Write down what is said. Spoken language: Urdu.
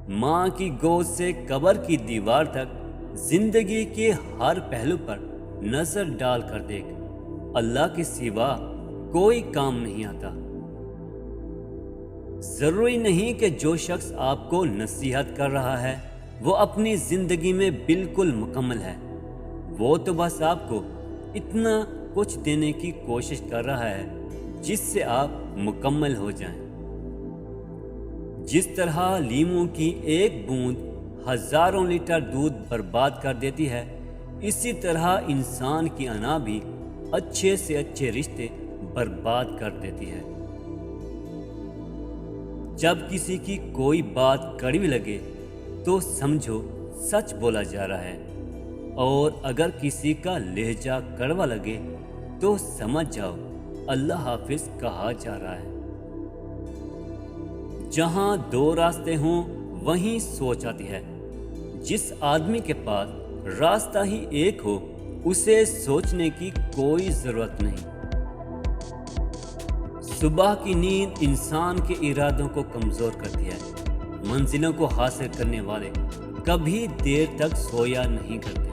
ماں کی گود سے قبر کی دیوار تک زندگی کے ہر پہلو پر نظر ڈال کر دیکھ، اللہ کے سوا کوئی کام نہیں آتا۔ ضروری نہیں کہ جو شخص آپ کو نصیحت کر رہا ہے وہ اپنی زندگی میں بالکل مکمل ہے، وہ تو بس آپ کو اتنا کچھ دینے کی کوشش کر رہا ہے جس سے آپ مکمل ہو جائیں۔ جس طرح لیموں کی ایک بوند ہزاروں لیٹر دودھ برباد کر دیتی ہے، اسی طرح انسان کی انا بھی اچھے سے اچھے رشتے برباد کر دیتی ہے۔ جب کسی کی کوئی بات کڑوی لگے تو سمجھو سچ بولا جا رہا ہے، اور اگر کسی کا لہجہ کڑوا لگے تو سمجھ جاؤ اللہ حافظ کہا جا رہا ہے۔ جہاں دو راستے ہوں وہیں سوچ آتی ہے۔ جس آدمی کے پاس راستہ ہی ایک ہو اسے سوچنے کی کوئی ضرورت نہیں۔ صبح کی نیند انسان کے ارادوں کو کمزور کرتی ہے۔ منزلوں کو حاصل کرنے والے کبھی دیر تک سویا نہیں کرتے۔